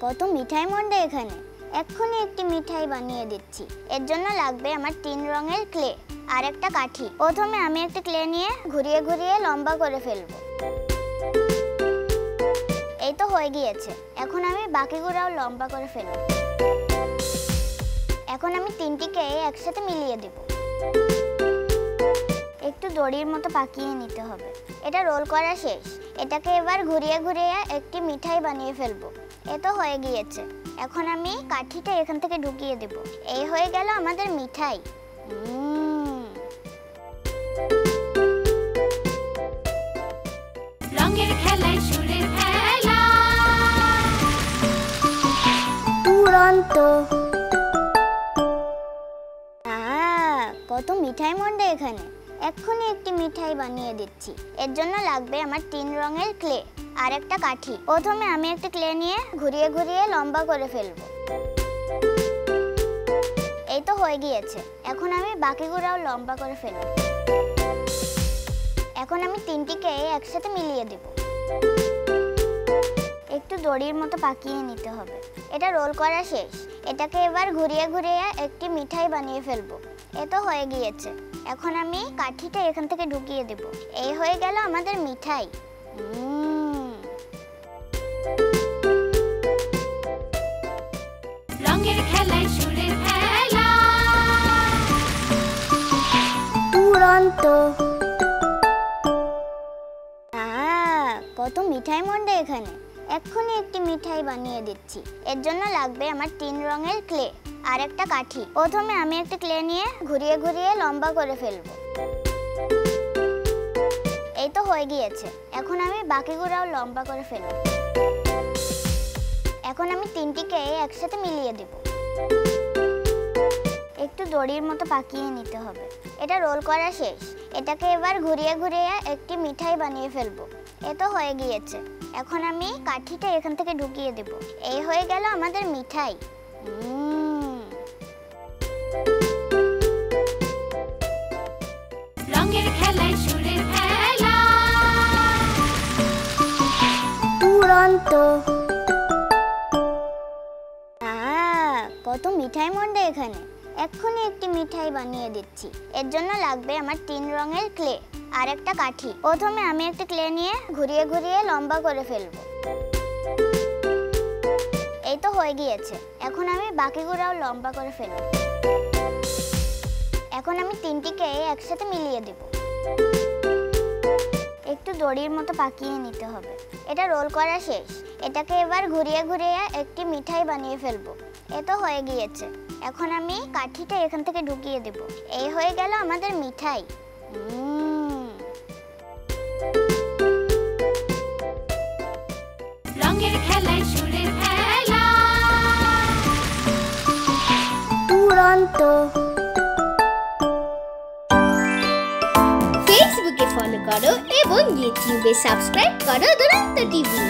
কত মিঠাই মন্ডে এখানে। এক্ষুনি একটি মিঠাই বানিয়ে দিচ্ছি। এর জন্য লাগবে আমার 3 রঙের ক্লে আর একটা কাঠি। প্রথমে আমি একটা ক্লে নিয়ে ঘুরিয়ে ঘুরিয়ে লম্বা করে ফেলবো। এই তো হয়ে গিয়েছে। এখন আমি বাকিগুলোও লম্বা করে ফেলবো। এখন আমি 3টিকে একসাথে মিলিয়ে দেব। একটু দড়ির মতো পাকিয়ে নিতে হবে। এটা রোল করা শেষ। এটাকে এবার ঘুরিয়ে ঘুরিয়ে একটি মিঠাই বানিয়ে ফেলবো। এ তো হয়ে গিয়েছে। এখন আমি কাঠিটা এখান থেকে ঢুকিয়ে দেব। এই হয়ে গেল আমাদের মিঠাই। রঙের খেলায় সুরের খেলা দুরন্ত। কত মিঠাই মন্ডে এখানে। এক্ষুনি একটি মিঠাই বানিয়ে দিচ্ছি। এর জন্য লাগবে আমার 3 রঙের ক্লে আর একটা কাঠি। প্রথমে আমি একটা ক্লে নিয়ে ঘুরিয়ে ঘুরিয়ে লম্বা করে ফেলবো। এই তো হয়ে গিয়েছে। এখন আমি বাকিগুলোও লম্বা করে ফেলবো। এখন আমি 3টিকে একসাথে মিলিয়ে দেব। একটু দড়ির মতো পাকিয়ে নিতে হবে। এটা রোল করা শেষ। এটাকে এবার ঘুরিয়ে ঘুরিয়ে একটি মিঠাই বানিয়ে ফেলবো। এ তো হয়ে গিয়েছে। এখন আমি কাঠিটা এখান থেকে ঢুকিয়ে দেব। এই হয়ে গেল আমাদের মিঠাই। রঙের খেলায় সুরের খেলা দুরন্ত। কত মিঠাই মন্ডে এখানে। এক্ষুনি একটি মিঠাই বানিয়ে দিচ্ছি। এর জন্য লাগবে আমার 3 রঙের ক্লে আর একটা কাঠি। প্রথমে আমি একটা ক্লে নিয়ে ঘুরিয়ে ঘুরিয়ে লম্বা করে ফেলবো। এই তো হয়ে গিয়েছে। এখন আমি বাকিগুলোও লম্বা করে ফেলবো। এখন আমি 3টিকে একসাথে মিলিয়ে দেব। একটু দড়ির মতো পাকিয়ে নিতে হবে। এটা রোল করা শেষ। এটাকে এবার ঘুরিয়ে ঘুরিয়ে একটি মিঠাই বানিয়ে ফেলবো। এ তো হয়ে গিয়েছে। এখন আমি কাঠিটা এখান থেকে ঢুকিয়ে দেব। এই হয়ে গেল আমাদের মিঠাই। রঙের খেলায় সুরের খেলা দুরন্ত। কত মিঠাই মন্ডে এখানে। এক্ষুনি একটি মিঠাই বানিয়ে দিচ্ছি। এর জন্য লাগবে আমার 3 রঙের ক্লে আর একটা কাঠি। প্রথমে আমি একটা ক্লে নিয়ে ঘুরিয়ে ঘুরিয়ে লম্বা করে ফেলবো। এই তো হয়ে গিয়েছে। এখন আমি বাকিগুলোও লম্বা করে ফেলবো। এখন আমি 3টিকে একসাথে মিলিয়ে দেব। একটু দড়ির মতো পাকিয়ে নিতে হবে। এটা রোল করা শেষ। এটাকে এবার ঘুরিয়ে ঘুরিয়ে একটি মিঠাই বানিয়ে ফেলবো। এ তো হয়ে গিয়েছে। এখন আমি কাঠিটা এখান থেকে ঢুকিয়ে দেব। এই হয়ে গেল আমাদের মিঠাই। রঙের খেলায় সুরের খেলা দুরন্ত। ফেসবুকে ফলো করো এবং ইউটিউবে সাবস্ক্রাইব করো দুরন্ত টিভি।